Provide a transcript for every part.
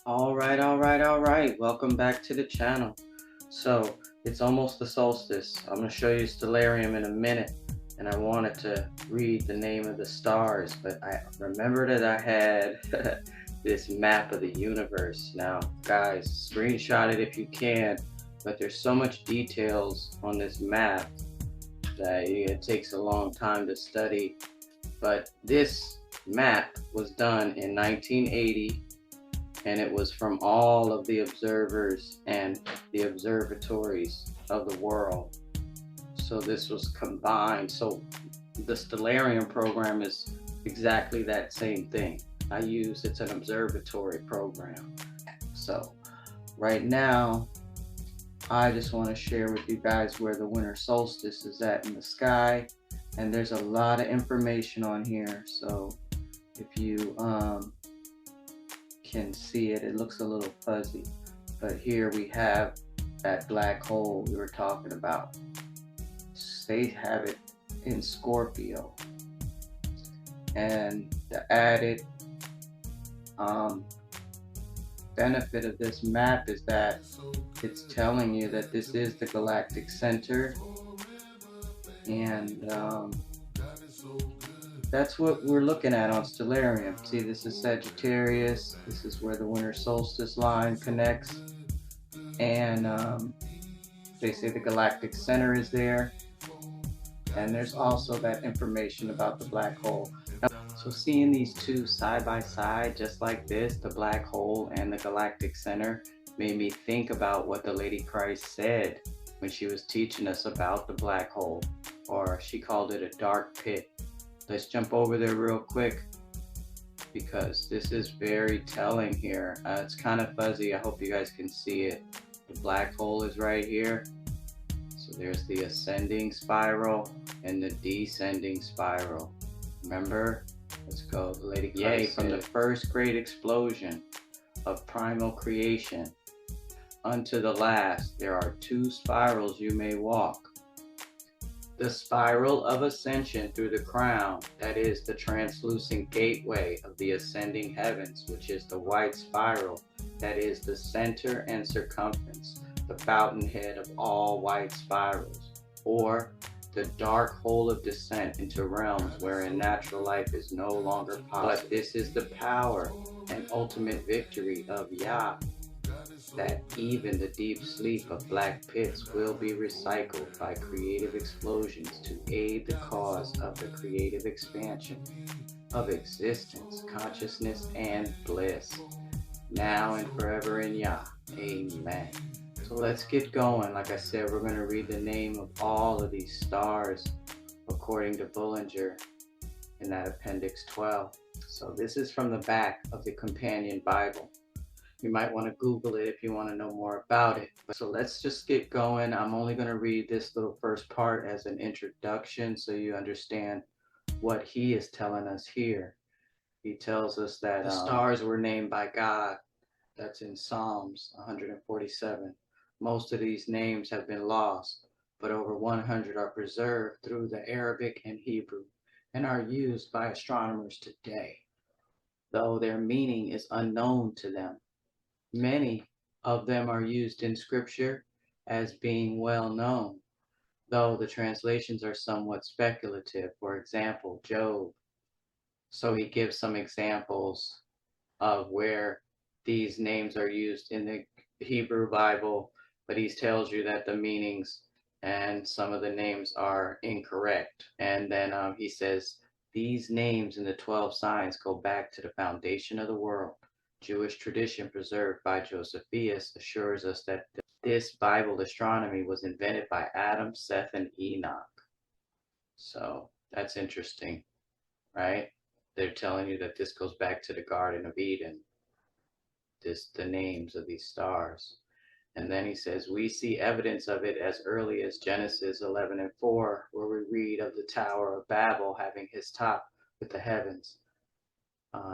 All right. Welcome back to the channel. So it's almost the solstice. I'm going to show you stellarium in a minute, and I wanted to read the name of the stars, but I remember that I had this map of the universe. Now, guys, screenshot it if you can, but there's so much details on this map that it takes a long time to study. But this map was done in 1980, and it was from all of the observers and the observatories of the world. So this was combined. So the stellarium program is exactly that same thing. It's an observatory program. So right now, I just want to share with you guys where the winter solstice is at in the sky. And there's a lot of information on here. So if you can see it, it looks a little fuzzy. But here we have that black hole we were talking about. They have it in Scorpio. And the added benefit of this map is that it's telling you that this is the galactic center, and that's what we're looking at on stellarium. See, this is Sagittarius. This is where the winter solstice line connects, and they say the galactic center is there, and there's also that information about the black hole. So seeing these two side by side, just like this, the black hole and the galactic center, made me think about what the Lady Christ said when she was teaching us about the black hole, or she called it a dark pit. Let's jump over there real quick, because this is very telling here. It's kind of fuzzy. I hope you guys can see it. The black hole is right here. So there's the ascending spiral and the descending spiral. Remember? Let's go. The Lady Christ. Yea, from the first great explosion of primal creation unto the last, there are two spirals you may walk. The spiral of ascension through the crown, that is the translucent gateway of the ascending heavens, which is the white spiral, that is the center and circumference, the fountainhead of all white spirals, or the dark hole of descent into realms wherein natural life is no longer possible. But this is the power and ultimate victory of Yah, that even the deep sleep of black pits will be recycled by creative explosions to aid the cause of the creative expansion of existence, consciousness, and bliss, now and forever in Yah. Amen. So let's get going. Like I said, we're going to read the name of all of these stars according to Bullinger in that Appendix 12. So this is from the back of the Companion Bible. You might want to Google it if you want to know more about it. So let's just get going. I'm only going to read this little first part as an introduction so you understand what he is telling us here. He tells us that the stars were named by God. That's in Psalms 147. Most of these names have been lost, but over 100 are preserved through the Arabic and Hebrew and are used by astronomers today, though their meaning is unknown to them. Many of them are used in Scripture as being well known, though the translations are somewhat speculative. For example, Job. So he gives some examples of where these names are used in the Hebrew Bible, but he tells you that the meanings and some of the names are incorrect. And then he says, these names in the 12 signs go back to the foundation of the world. Jewish tradition preserved by Josephus assures us that this Bible astronomy was invented by Adam, Seth, and Enoch. So that's interesting, right? They're telling you that this goes back to the Garden of Eden, the names of these stars. And then he says, we see evidence of it as early as Genesis 11:4, where we read of the Tower of Babel having his top with the heavens.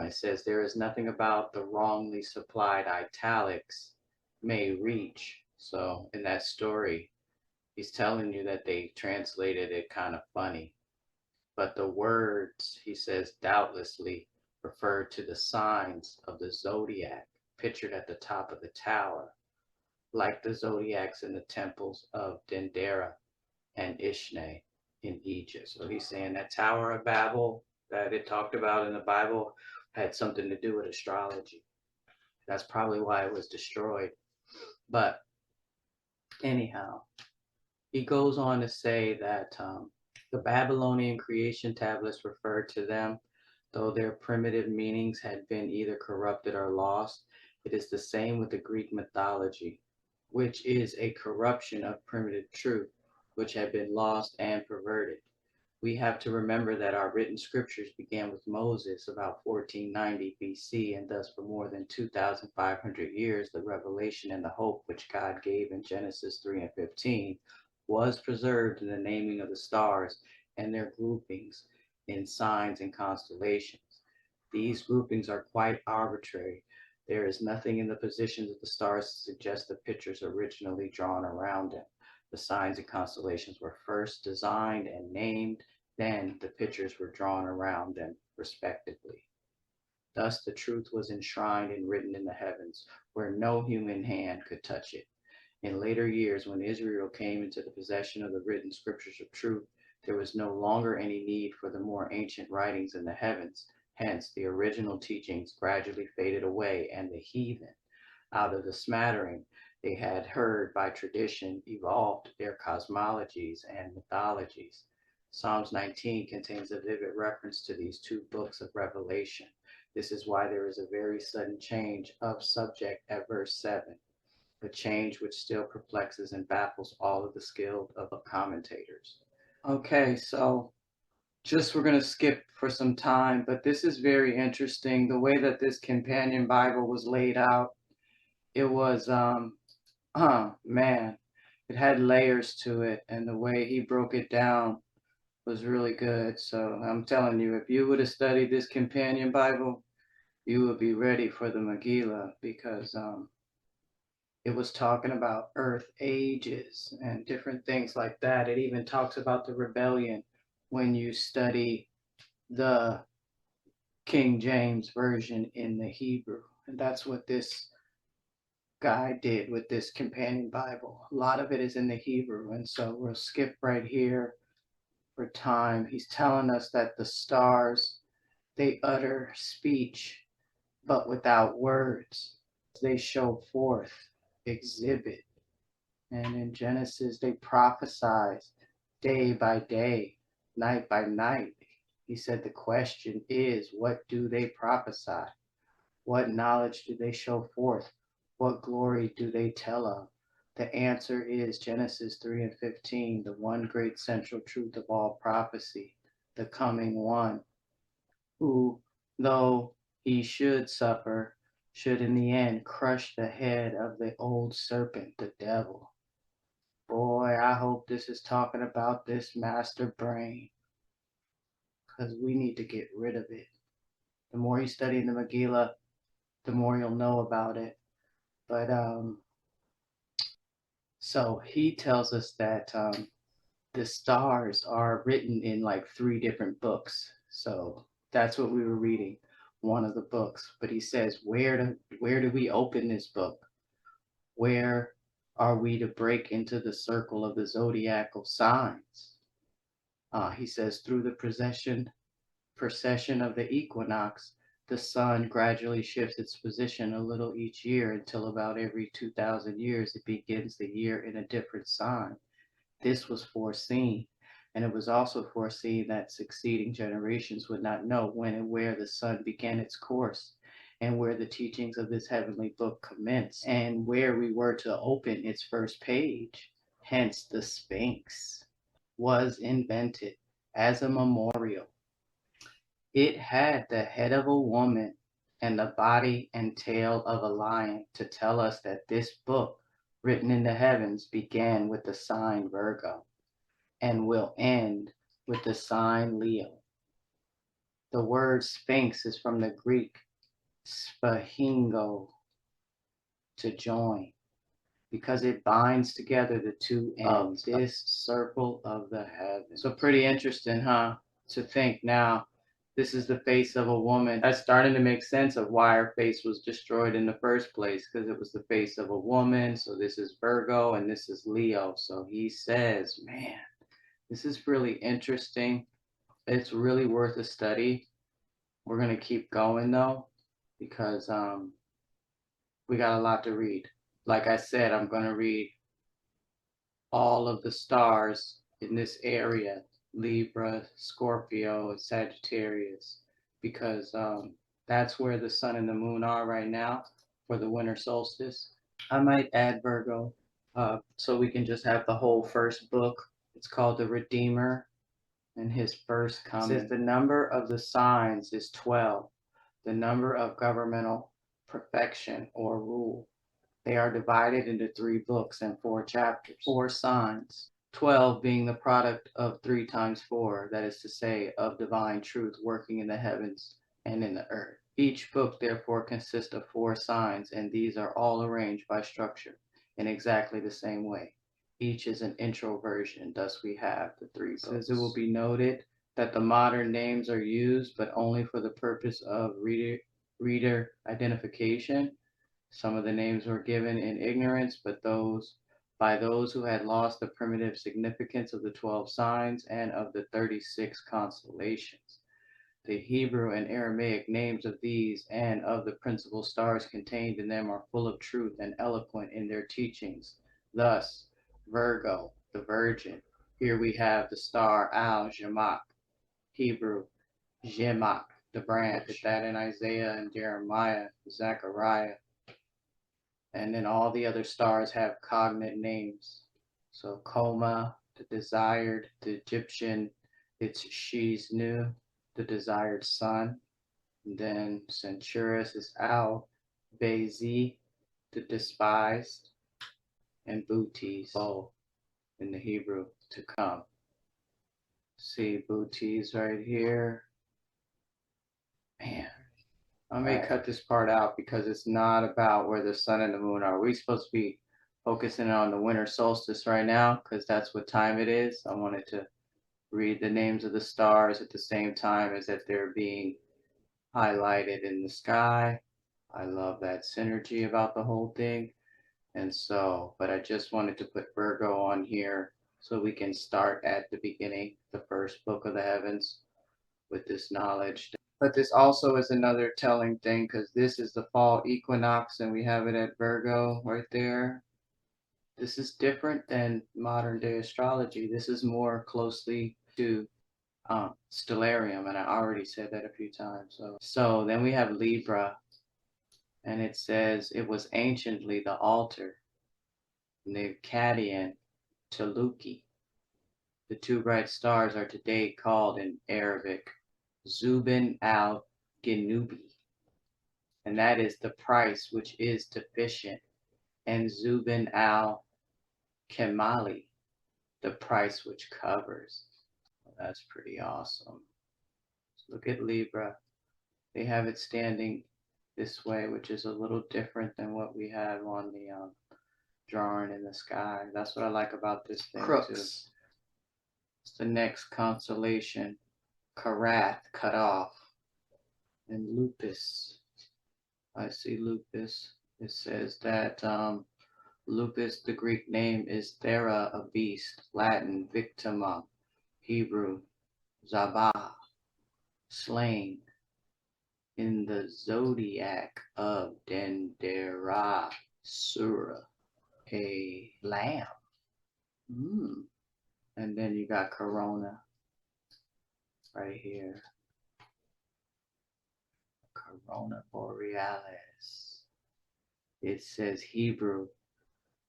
It says, there is nothing about the wrongly supplied italics may reach. So in that story, he's telling you that they translated it kind of funny. But the words, he says, doubtlessly refer to the signs of the Zodiac, pictured at the top of the tower, like the zodiacs in the temples of Dendera and Ishne in Egypt. So he's saying that Tower of Babel that it talked about in the Bible had something to do with astrology. That's probably why it was destroyed. But anyhow, he goes on to say that the Babylonian creation tablets referred to them, though their primitive meanings had been either corrupted or lost. It is the same with the Greek mythology, which is a corruption of primitive truth, which had been lost and perverted. We have to remember that our written scriptures began with Moses about 1490 BC, and thus for more than 2,500 years, the revelation and the hope which God gave in Genesis 3 and 15 was preserved in the naming of the stars and their groupings in signs and constellations. These groupings are quite arbitrary. There is nothing in the positions of the stars to suggest the pictures originally drawn around them. The signs and constellations were first designed and named, then the pictures were drawn around them, respectively. Thus the truth was enshrined and written in the heavens, where no human hand could touch it. In later years, when Israel came into the possession of the written scriptures of truth, there was no longer any need for the more ancient writings in the heavens. Hence, the original teachings gradually faded away, and the heathen, out of the smattering they had heard by tradition, evolved their cosmologies and mythologies. Psalms 19 contains a vivid reference to these two books of Revelation. This is why there is a very sudden change of subject at verse 7, a change which still perplexes and baffles all of the skilled of commentators. Okay, so just we're going to skip for some time, but this is very interesting. The way that this companion Bible was laid out, it was, man, it had layers to it, and the way he broke it down was really good. So I'm telling you, if you would have studied this companion Bible, you would be ready for the Megillah, because it was talking about earth ages and different things like that. It even talks about the rebellion when you study the King James Version in the Hebrew. And that's what this guy did with this companion Bible. A lot of it is in the Hebrew. And so we'll skip right here for time. He's telling us that the stars, they utter speech, but without words. They show forth, exhibit. And in Genesis, they prophesy day by day, night by night. He said the question is, what do they prophesy? What knowledge do they show forth? What glory do they tell of? The answer is Genesis 3 and 15, the one great central truth of all prophecy, the coming one, who, though he should suffer, should in the end crush the head of the old serpent, the devil. Boy, I hope this is talking about this master brain, because we need to get rid of it. The more you study the Megillah, the more you'll know about it. But so he tells us that the stars are written in like 3 different books. So that's what we were reading, one of the books. But he says, where do we open this book? Where are we to break into the circle of the zodiacal signs? He says, through the precession of the equinox, the sun gradually shifts its position a little each year until about every 2,000 years it begins the year in a different sign. This was foreseen, and it was also foreseen that succeeding generations would not know when and where the sun began its course, and where the teachings of this heavenly book commenced, and where we were to open its first page. Hence, the Sphinx was invented as a memorial. It had the head of a woman and the body and tail of a lion to tell us that this book, written in the heavens, began with the sign Virgo and will end with the sign Leo. The word Sphinx is from the Greek sphingo, to join, because it binds together the two ends of this circle of the heavens. So pretty interesting, huh? To think now This is the face of a woman. That's starting to make sense of why her face was destroyed in the first place, because it was the face of a woman. So this is Virgo and this is Leo. So he says, man, this is really interesting. It's really worth a study. We're going to keep going though, because we got a lot to read. Like I said, I'm going to read all of the stars in this area, Libra, Scorpio, and Sagittarius, because that's where the sun and the moon are right now for the winter solstice. I might add Virgo so we can just have the whole first book. It's called The Redeemer and his first coming. It says the number of the signs is 12, the number of governmental perfection or rule. They are divided into 3 books and 4 chapters, 4 signs, 12 being the product of 3 times 4, that is to say, of divine truth working in the heavens and in the earth. Each book therefore consists of 4 signs, and these are all arranged by structure in exactly the same way. Each is an introversion, thus we have the 3 books. It says it will be noted that the modern names are used, but only for the purpose of reader identification. Some of the names were given in ignorance, but by those who had lost the primitive significance of the 12 signs and of the 36 constellations. The Hebrew and Aramaic names of these and of the principal stars contained in them are full of truth and eloquent in their teachings. Thus, Virgo, the Virgin. Here we have the star Al-Jamak, Hebrew, Jemak, the branch. Look at that in Isaiah and Jeremiah, Zechariah. And then all the other stars have cognate names. So Coma, the desired, the Egyptian, it's Shiznu, the desired sun. And then Centaurus is Al Bezi, the despised, and Bootes, oh, in the Hebrew, to come. See Bootes right here. Man. I may cut this part out because it's not about where the sun and the moon are. We're supposed to be focusing on the winter solstice right now because that's what time it is. I wanted to read the names of the stars at the same time as if they're being highlighted in the sky. I love that synergy about the whole thing. And so, but I just wanted to put Virgo on here so we can start at the beginning, the first book of the heavens, with this knowledge. But this also is another telling thing because this is the fall equinox and we have it at Virgo right there. This is different than modern day astrology. This is more closely to stellarium, and I already said that a few times. So then we have Libra, and it says it was anciently the altar, the Akkadian Taluki. The 2 bright stars are today called in Arabic Zubin al-Ginubi, and that is the price which is deficient, and Zubin al-Kemali, the price which covers. Well, that's pretty awesome. So look at Libra. They have it standing this way, which is a little different than what we have on the drawing in the sky. That's what I like about this thing too. It's the next constellation. Karath, cut off, and Lupus. I see Lupus. It says that Lupus, the Greek name, is Thera, a beast, Latin, victima, Hebrew, Zabah, slain, in the Zodiac of Dendera Sura, a lamb. And then you got Corona right here. Corona Borealis. It says Hebrew,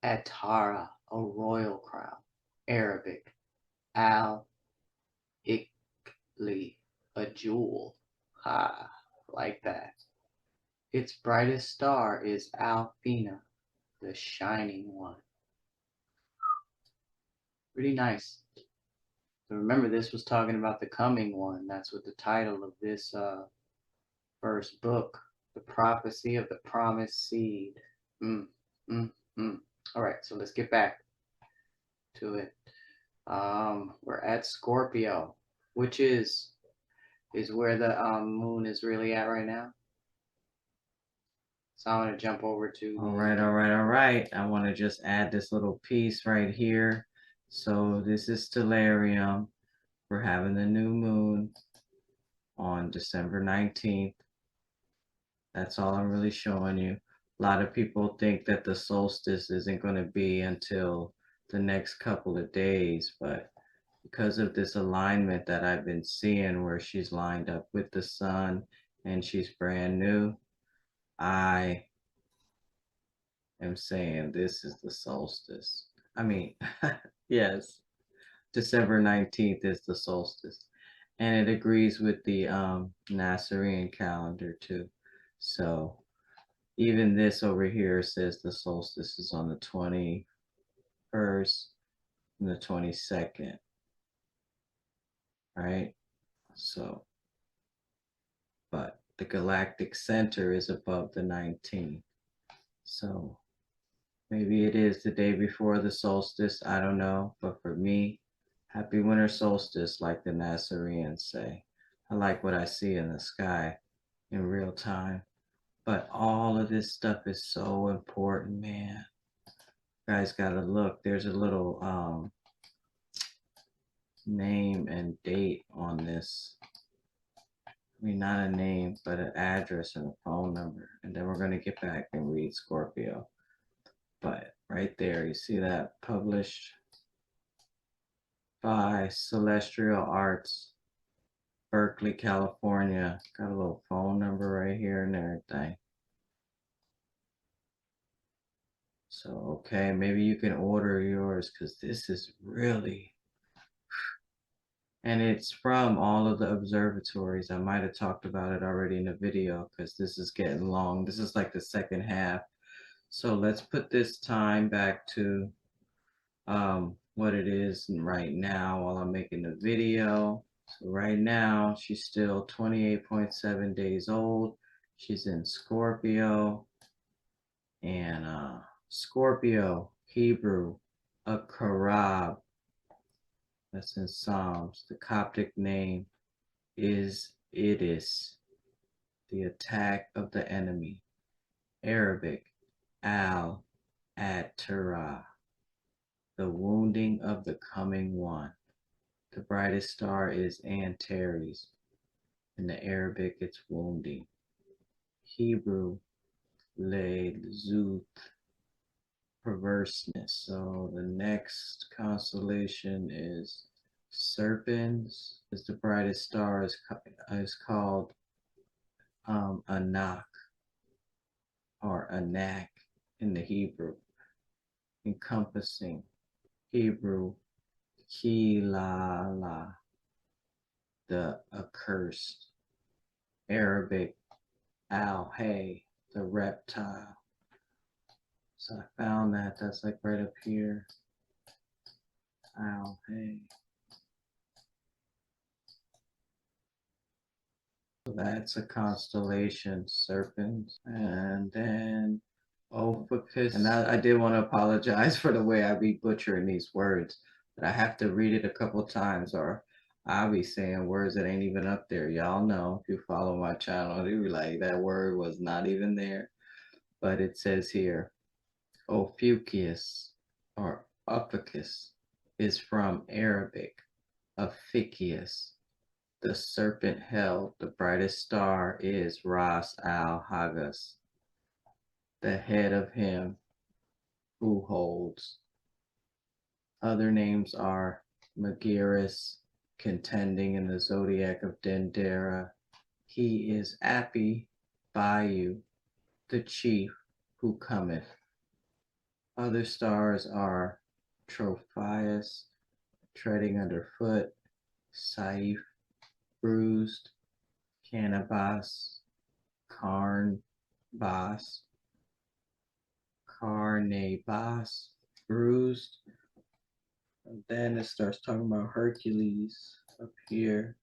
Atara, a royal crown. Arabic, Al-Ikli, a jewel. Ha, like that. Its brightest star is Alfina, the shining one. Pretty nice. So remember, this was talking about the coming one. That's what the title of this first book, The Prophecy of the Promised Seed. All right, so let's get back to it. We're at Scorpio, which is is where the moon is really at right now. So I want to jump over to all right, all right, all right. I want to just add this little piece right here. So this is stellarium. We're having the new moon on December 19th. That's all I'm really showing you. A lot of people think that the solstice isn't going to be until the next couple of days, but because of this alignment that I've been seeing where she's lined up with the sun and she's brand new, I am saying this is the solstice. I mean, yes, December 19th is the solstice. And it agrees with the Nasarian calendar too. So even this over here says the solstice is on the 21st and the 22nd, right? So, but the galactic center is above the 19th. So maybe it is the day before the solstice. I don't know. But for me, happy winter solstice, like the Nazareans say. I like what I see in the sky in real time. But all of this stuff is so important, man. You guys gotta look. There's a little name and date on this. I mean, not a name, but an address and a phone number. And then we're going to get back and read Scorpio. But right there, you see that published by Celestial Arts, Berkeley, California. Got a little phone number right here and everything. So, okay, maybe you can order yours because this is really, and it's from all of the observatories. I might have talked about it already in the video because this is getting long. This is like the second half. So let's put this time back to what it is right now while I'm making the video. So right now she's still 28.7 days old. She's in Scorpio, and Scorpio, Hebrew, a Karab. That's in Psalms. The Coptic name is Idis, the attack of the enemy. Arabic, Al Athah, the wounding of the coming one. The brightest star is Antares. In the Arabic, it's wounding. Hebrew, Lezuth, perverseness. So the next constellation is Serpens. Is the brightest star is called Anak or Anak in the Hebrew, encompassing Hebrew Kilala, the accursed. Arabic Al-Hay, the reptile. So I found that. That's like right up here. Al-Hay. So that's a constellation, serpent. And then Ophiuchus. And I did want to apologize for the way I be butchering these words, but I have to read it a couple times or I'll be saying words that ain't even up there. Y'all know if you follow my channel, you be like, that word was not even there. But it says here, Ophiuchus or Ophiuchus is from Arabic, Ophiuchus. The serpent held the brightest star is Ras al Hagas, the head of him who holds. Other names are Megaris, contending in the zodiac of Dendera. He is Api Bayu, the chief who cometh. Other stars are Trophius, treading underfoot, Saif, bruised, Canabas, Carnbas, Carnabas, bruised. And then it starts talking about Hercules up here.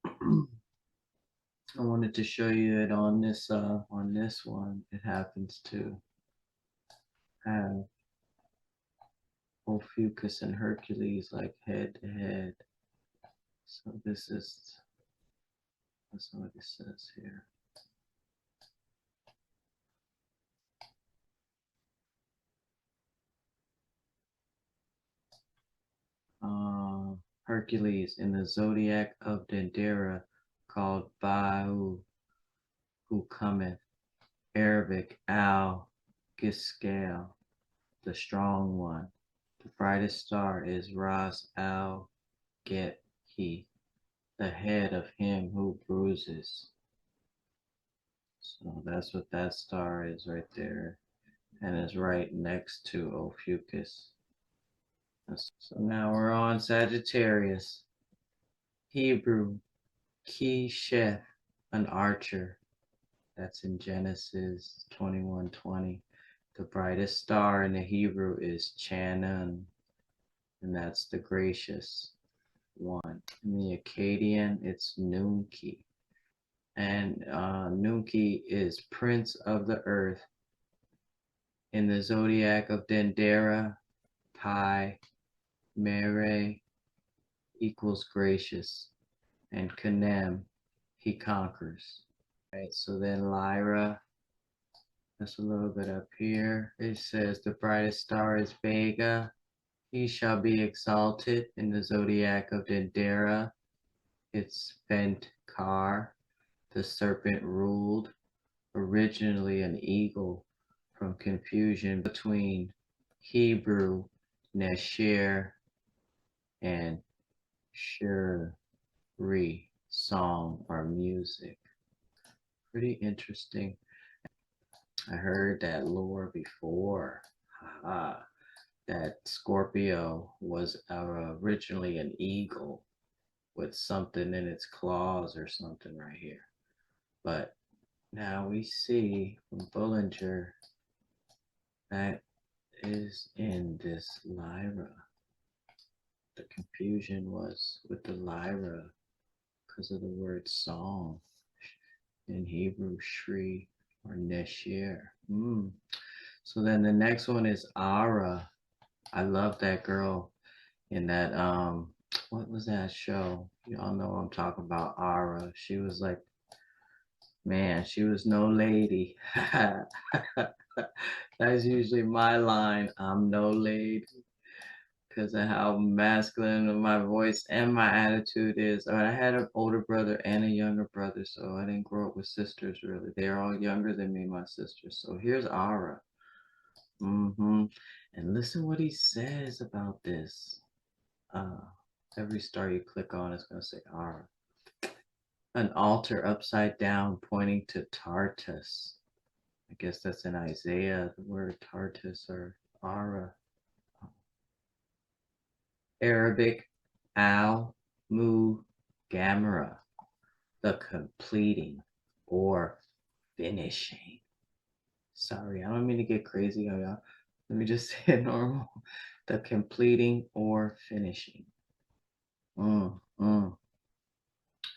I wanted to show you it on this one. It happens to have Ophiuchus and Hercules like head to head. So this is, that's what it says here. Hercules in the Zodiac of Dendera, called Bahu, who cometh. Arabic Al Giscal, the strong one. The brightest star is Ras Al Get He, the head of him who bruises. So that's what that star is right there, and is right next to Ophiuchus. So now we're on Sagittarius. Hebrew, Ki-Sheth, an archer. That's in Genesis 21:20. The brightest star in the Hebrew is Chanun, and that's the gracious one. In the Akkadian, it's Nunki. And Nunki is prince of the earth. In the zodiac of Dendera, Pi, Mere equals gracious, and Kanem, he conquers. Right, so then Lyra, that's a little bit up here. It says the brightest star is Vega. He shall be exalted in the zodiac of Dendera. It's Bent Car, the serpent ruled, originally an eagle, from confusion between Hebrew Nashir and Shuri, song or music. Pretty interesting. I heard that lore before. That Scorpio was originally an eagle with something in its claws or something right here. But now we see from Bullinger that is in this Lyra. The confusion was with the Lyra because of the word song in Hebrew, Shri or Neshir. So then the next one is Ara. I love that girl in that what was that show? Y'all know I'm talking about, Ara. She was like, man, she was no lady. That's usually my line. I'm no lady, because of how masculine my voice and my attitude is. I had an older brother and a younger brother, so I didn't grow up with sisters really. They're all younger than me, my sisters. So here's Ara. And listen what he says about this. Every star you click on is going to say Ara. An altar upside down pointing to Tartus. I guess that's in Isaiah, the word Tartus or Ara. Arabic Al Mu Gamera, the completing or finishing. Sorry, I don't mean to get crazy on y'all. Let me just say it normal. The completing or finishing.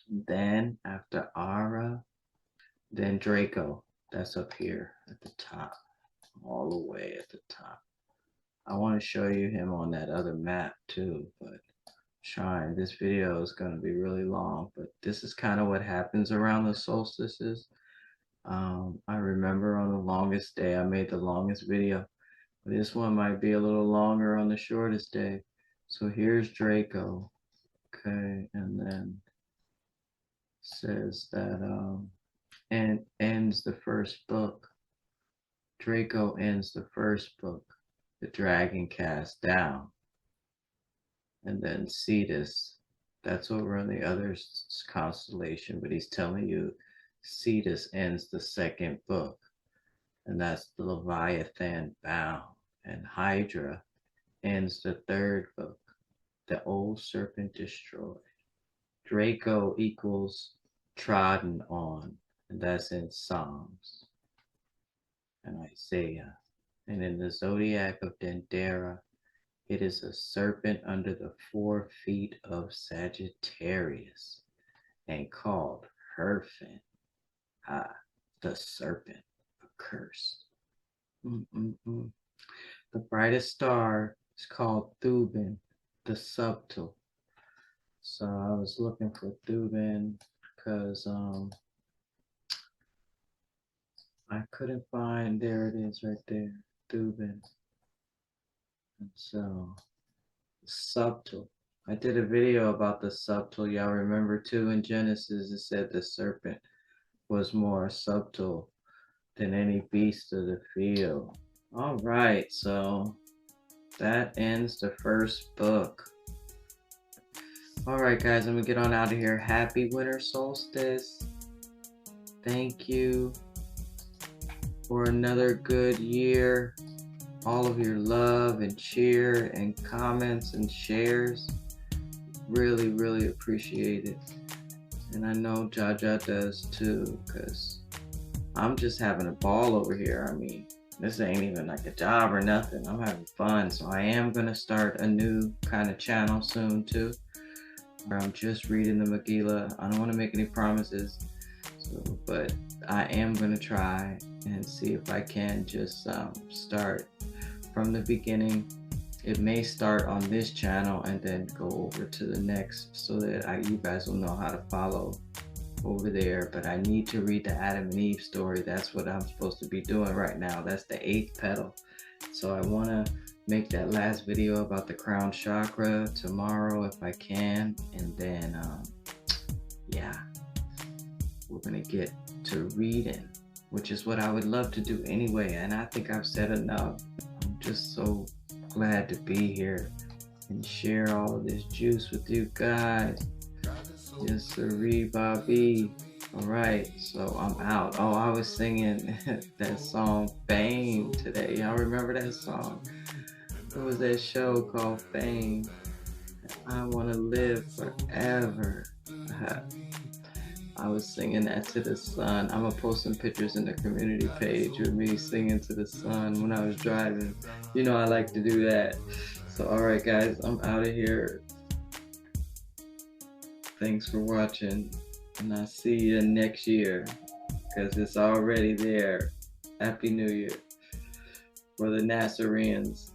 Then after Ara, then Draco. That's up here at the top, all the way at the top. I want to show you him on that other map too, but trying. This video is going to be really long, but this is kind of what happens around the solstices. I remember on the longest day, I made the longest video. This one might be a little longer on the shortest day. So here's Draco. Okay, and then says that and ends the first book. Draco ends the first book. The dragon cast down. And then Cetus, that's over on the other constellation, but he's telling you Cetus ends the second book, and that's the Leviathan bound. And Hydra ends the third book, the old serpent destroyed. Draco equals trodden on, and that's in Psalms and Isaiah. And in the zodiac of Dendera, it is a serpent under the 4 feet of Sagittarius and called Herphin. The serpent accursed. The brightest star is called Thuban, the subtle. So I was looking for Dubin because I couldn't find, there it is right there, Dubin. And so subtle. I did a video about the subtle. Y'all remember too in Genesis it said the serpent was more subtle than any beast of the field. All right, so that ends the first book. All right, guys, I'm gonna get on out of here. Happy winter solstice. Thank you for another good year. All of your love and cheer and comments and shares. Really, really appreciate it. And I know Jaja does too, because I'm just having a ball over here. I mean, this ain't even like a job or nothing. I'm having fun. So I am going to start a new kind of channel soon too, where I'm just reading the Megillah. I don't want to make any promises, but I am going to try and see if I can just start from the beginning. It may start on this channel and then go over to the next so that you guys will know how to follow over there. But I need to read the Adam and Eve story. That's what I'm supposed to be doing right now. That's the 8th petal. So I want to make that last video about the crown chakra tomorrow if I can. And then, yeah, we're going to get to reading, which is what I would love to do anyway. And I think I've said enough. I'm just so glad to be here and share all of this juice with you guys. Yes, sirree, Bobby. All right, so I'm out. Oh, I was singing that song Fame today. Y'all remember that song? It was that show called Fame. I want to live forever. I was singing that to the sun. I'm gonna post some pictures in the community page of me singing to the sun when I was driving. You know I like to do that. So alright guys, I'm out of here. Thanks for watching, and I'll see you next year, because it's already there. Happy New Year for the Nazareans.